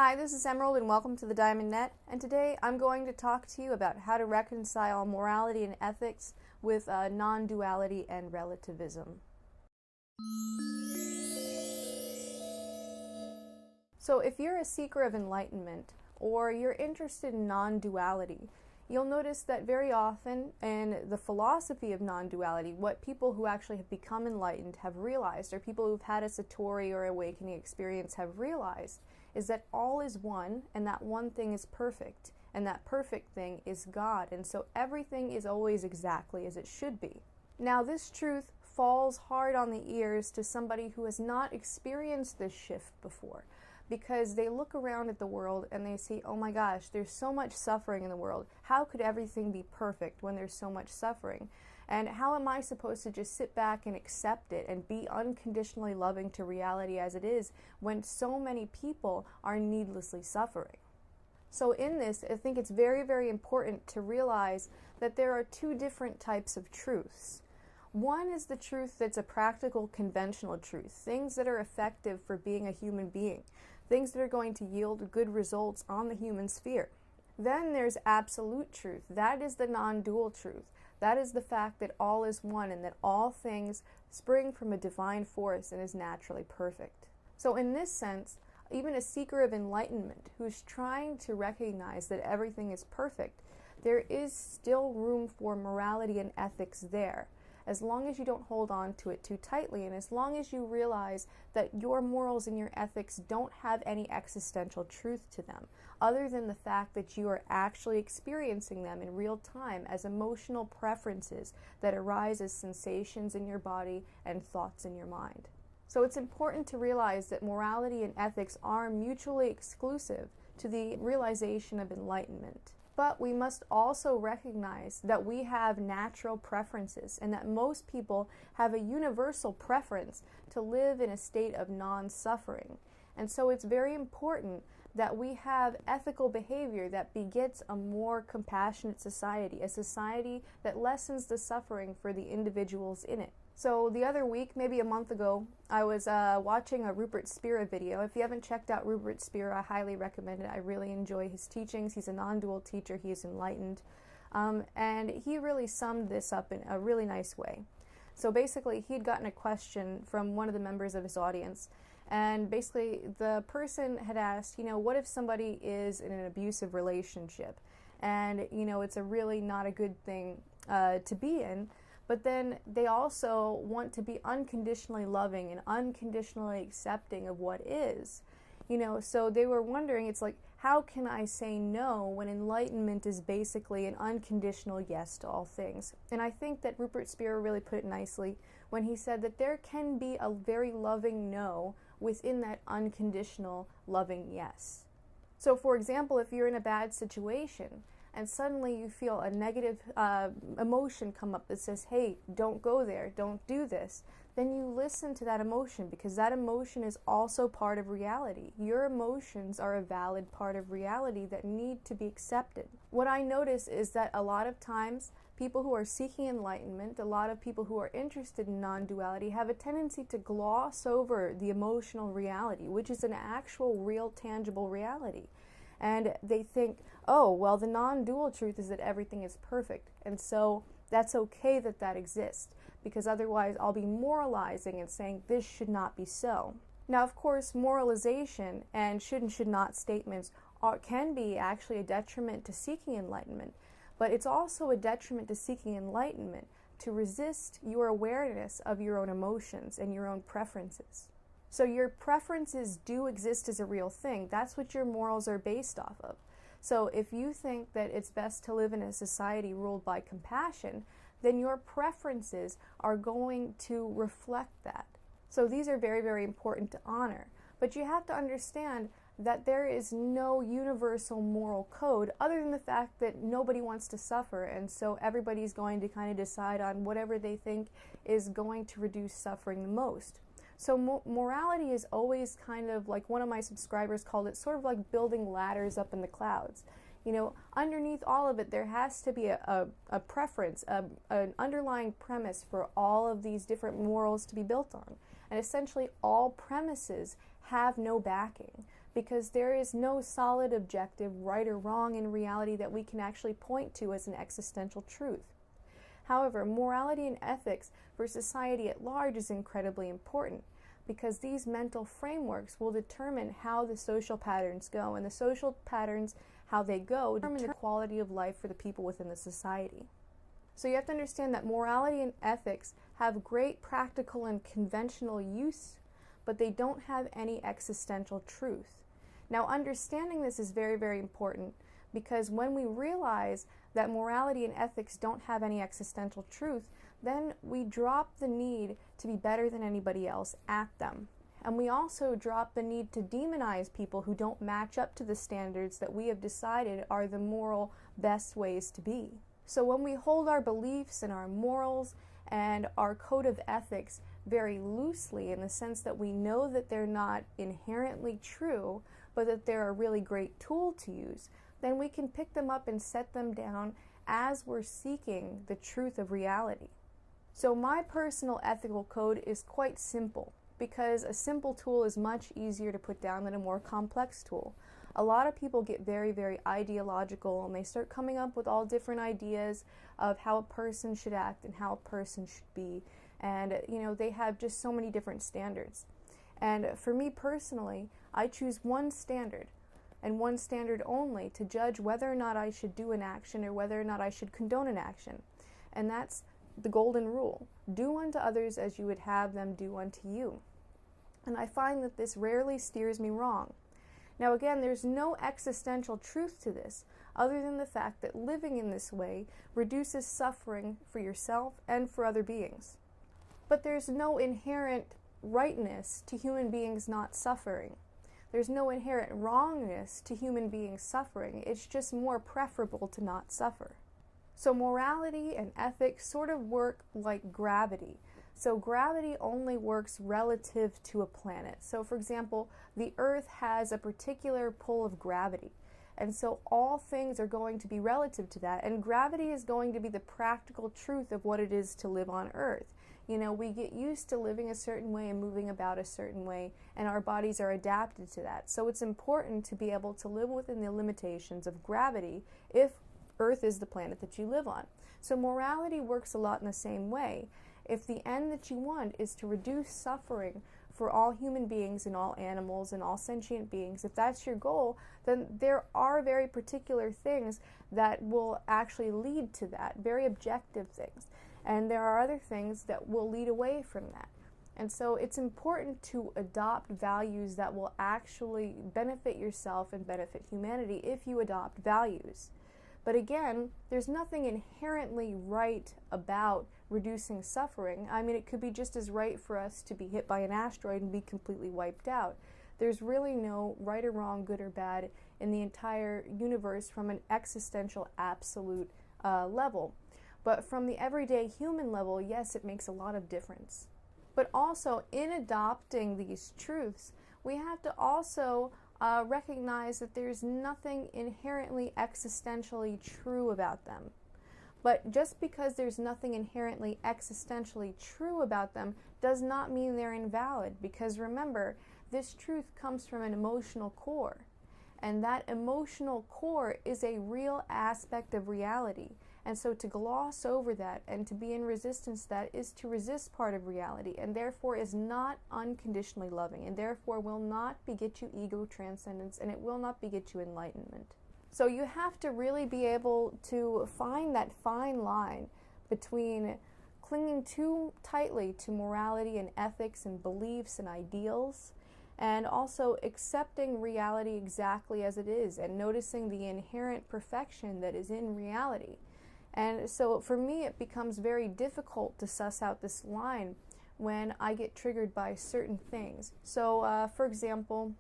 Hi, this is Emerald and welcome to the Diamond Net, and today I'm going to talk to you about how to reconcile morality and ethics with non-duality and relativism. So if you're a seeker of enlightenment or you're interested in non-duality, you'll notice that very often in the philosophy of non-duality, what people who actually have become enlightened have realized, or people who've had a satori or awakening experience have realized, is that all is one, and that one thing is perfect, and that perfect thing is God, and so everything is always exactly as it should be. Now, this truth falls hard on the ears to somebody who has not experienced this shift before, because they look around at the world and they see, oh my gosh, there's so much suffering in the world. How could everything be perfect when there's so much suffering? And how am I supposed to just sit back and accept it and be unconditionally loving to reality as it is when so many people are needlessly suffering? So in this, I think it's very, very important to realize that there are two different types of truths. One is the truth that's a practical, conventional truth, things that are effective for being a human being, things that are going to yield good results on the human sphere. Then there's absolute truth. That is the non-dual truth. That is the fact that all is one and that all things spring from a divine force and is naturally perfect. So in this sense, even a seeker of enlightenment who's trying to recognize that everything is perfect, there is still room for morality and ethics there, as long as you don't hold on to it too tightly, and as long as you realize that your morals and your ethics don't have any existential truth to them, other than the fact that you are actually experiencing them in real time as emotional preferences that arise as sensations in your body and thoughts in your mind. So it's important to realize that morality and ethics are mutually exclusive to the realization of enlightenment. But we must also recognize that we have natural preferences and that most people have a universal preference to live in a state of non-suffering. And so it's very important that we have ethical behavior that begets a more compassionate society, a society that lessens the suffering for the individuals in it. So the other week, maybe a month ago, I was watching a Rupert Spira video. If you haven't checked out Rupert Spira, I highly recommend it. I really enjoy his teachings. He's a non-dual teacher. He is enlightened. And he really summed this up in a really nice way. So basically, he'd gotten a question from one of the members of his audience. And basically, the person had asked, what if somebody is in an abusive relationship? And, it's a really not a good thing to be in. But then they also want to be unconditionally loving and unconditionally accepting of what is. So they were wondering, it's like, how can I say no when enlightenment is basically an unconditional yes to all things? And I think that Rupert Spira really put it nicely when he said that there can be a very loving no within that unconditional loving yes. So for example, if you're in a bad situation, and suddenly you feel a negative emotion come up that says, hey, don't go there, don't do this, then you listen to that emotion, because that emotion is also part of reality. Your emotions are a valid part of reality that need to be accepted. What I notice is that a lot of times, people who are seeking enlightenment, a lot of people who are interested in non-duality have a tendency to gloss over the emotional reality, which is an actual, real, tangible reality. And they think, oh, well, the non-dual truth is that everything is perfect, and so that's okay that that exists, because otherwise I'll be moralizing and saying this should not be so. Now, of course, moralization and should and should not statements can be actually a detriment to seeking enlightenment, but it's also a detriment to seeking enlightenment to resist your awareness of your own emotions and your own preferences. So your preferences do exist as a real thing. That's what your morals are based off of. So if you think that it's best to live in a society ruled by compassion, then your preferences are going to reflect that. So these are very, very important to honor. But you have to understand that there is no universal moral code other than the fact that nobody wants to suffer, and so everybody's going to kind of decide on whatever they think is going to reduce suffering the most. So morality is always kind of like, one of my subscribers called it, sort of like building ladders up in the clouds. Underneath all of it, there has to be a preference, an underlying premise for all of these different morals to be built on. And essentially, all premises have no backing. because there is no solid objective right or wrong in reality that we can actually point to as an existential truth. However, morality and ethics for society at large is incredibly important, because these mental frameworks will determine how the social patterns go, and the social patterns, how they go, determine the quality of life for the people within the society. So you have to understand that morality and ethics have great practical and conventional use, but they don't have any existential truth. Now, understanding this is very, very important, because when we realize that morality and ethics don't have any existential truth, then we drop the need to be better than anybody else at them. And we also drop the need to demonize people who don't match up to the standards that we have decided are the moral best ways to be. So when we hold our beliefs and our morals and our code of ethics very loosely, in the sense that we know that they're not inherently true, but that they're a really great tool to use, then we can pick them up and set them down as we're seeking the truth of reality. So my personal ethical code is quite simple, because a simple tool is much easier to put down than a more complex tool. A lot of people get very, very ideological, and they start coming up with all different ideas of how a person should act and how a person should be. And, they have just so many different standards. And for me personally, I choose one standard, and one standard only, to judge whether or not I should do an action or whether or not I should condone an action. And that's the golden rule. Do unto others as you would have them do unto you. And I find that this rarely steers me wrong. Now again, there's no existential truth to this, other than the fact that living in this way reduces suffering for yourself and for other beings. But there's no inherent rightness to human beings not suffering. There's no inherent wrongness to human beings suffering. It's just more preferable to not suffer. So morality and ethics sort of work like gravity. So gravity only works relative to a planet. So for example, the Earth has a particular pull of gravity. And so all things are going to be relative to that. And gravity is going to be the practical truth of what it is to live on Earth. We get used to living a certain way and moving about a certain way, and our bodies are adapted to that. So it's important to be able to live within the limitations of gravity if Earth is the planet that you live on. So morality works a lot in the same way. If the end that you want is to reduce suffering for all human beings and all animals and all sentient beings, if that's your goal, then there are very particular things that will actually lead to that, very objective things. And there are other things that will lead away from that. And so it's important to adopt values that will actually benefit yourself and benefit humanity if you adopt values. But again, there's nothing inherently right about reducing suffering. I mean, it could be just as right for us to be hit by an asteroid and be completely wiped out. There's really no right or wrong, good or bad in the entire universe from an existential absolute level. But from the everyday human level, yes, it makes a lot of difference. But also, in adopting these truths, we have to also recognize that there's nothing inherently existentially true about them. But just because there's nothing inherently existentially true about them does not mean they're invalid, because remember, this truth comes from an emotional core. And that emotional core is a real aspect of reality. And so to gloss over that and to be in resistance to that is to resist part of reality, and therefore is not unconditionally loving, and therefore will not beget you ego transcendence, and it will not beget you enlightenment. So you have to really be able to find that fine line between clinging too tightly to morality and ethics and beliefs and ideals, and also accepting reality exactly as it is and noticing the inherent perfection that is in reality. And so for me, it becomes very difficult to suss out this line when I get triggered by certain things. So for example,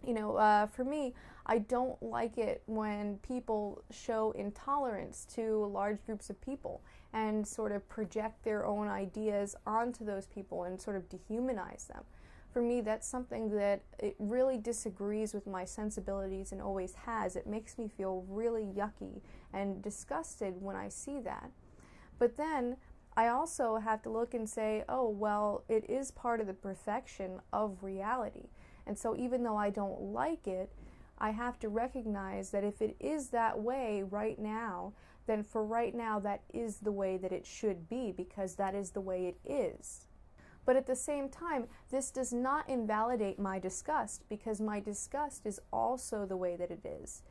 for me, I don't like it when people show intolerance to large groups of people and sort of project their own ideas onto those people and sort of dehumanize them. For me, that's something that it really disagrees with my sensibilities and always has. It makes me feel really yucky and disgusted when I see that. But then I also have to look and say, oh, well, it is part of the perfection of reality. And so even though I don't like it, I have to recognize that if it is that way right now, then for right now that is the way that it should be, because that is the way it is. But at the same time, this does not invalidate my disgust, because my disgust is also the way that it is.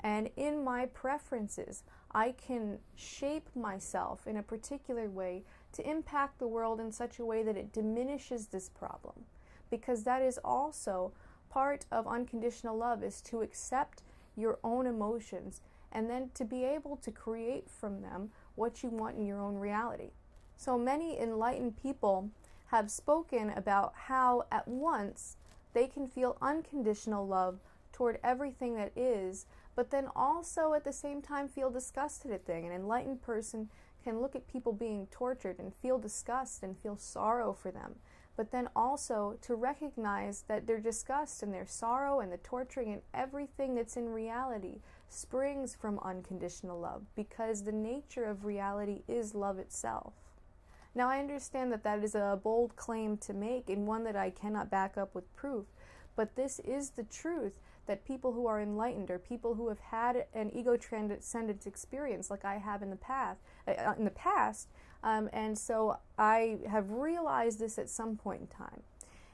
And in my preferences, I can shape myself in a particular way to impact the world in such a way that it diminishes this problem. Because that is also part of unconditional love, is to accept your own emotions and then to be able to create from them what you want in your own reality. So many enlightened people have spoken about how at once they can feel unconditional love toward everything that is, but then also at the same time feel disgusted at things. An enlightened person can look at people being tortured and feel disgust and feel sorrow for them, but then also to recognize that their disgust and their sorrow and the torturing and everything that's in reality springs from unconditional love, because the nature of reality is love itself. Now, I understand that that is a bold claim to make and one that I cannot back up with proof, but this is the truth, that people who are enlightened, or people who have had an ego-transcendent experience like I have in the past, and so I have realized this at some point in time.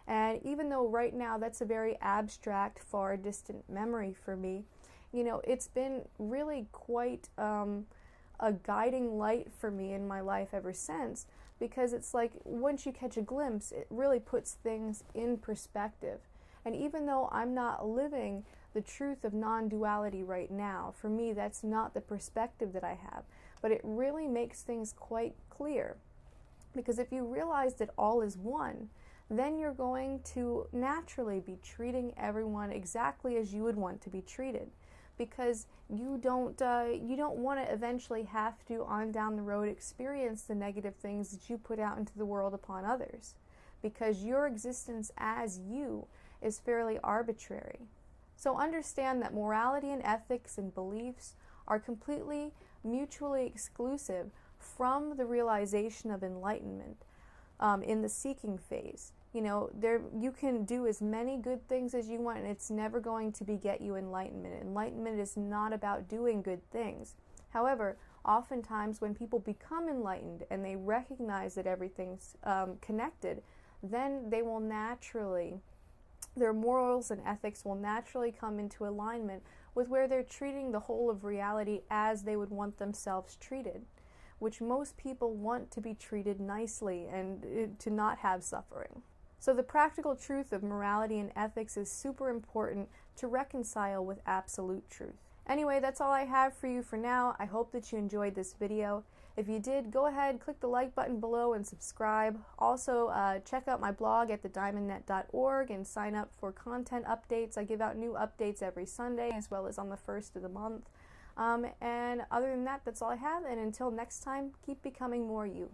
And even though right now that's a very abstract, far distant memory for me, you know, it's been really quite a guiding light for me in my life ever since, because it's like once you catch a glimpse, it really puts things in perspective. And even though I'm not living the truth of non-duality right now, for me that's not the perspective that I have, but it really makes things quite clear. Because if you realize that all is one, then you're going to naturally be treating everyone exactly as you would want to be treated. Because you don't want to eventually have to, on down the road, experience the negative things that you put out into the world upon others. Because your existence as you is fairly arbitrary. So understand that morality and ethics and beliefs are completely mutually exclusive from the realization of enlightenment in the seeking phase. You know, you can do as many good things as you want, and it's never going to beget you enlightenment. Enlightenment is not about doing good things. However, oftentimes when people become enlightened and they recognize that everything's connected, then they will naturally, their morals and ethics will naturally come into alignment with where they're treating the whole of reality as they would want themselves treated, which most people want to be treated nicely and to not have suffering. So the practical truth of morality and ethics is super important to reconcile with absolute truth. Anyway, that's all I have for you for now. I hope that you enjoyed this video. If you did, go ahead, click the like button below and subscribe. Also, check out my blog at thediamondnet.org and sign up for content updates. I give out new updates every Sunday, as well as on the 1st of the month. And other than that, that's all I have. And until next time, keep becoming more you.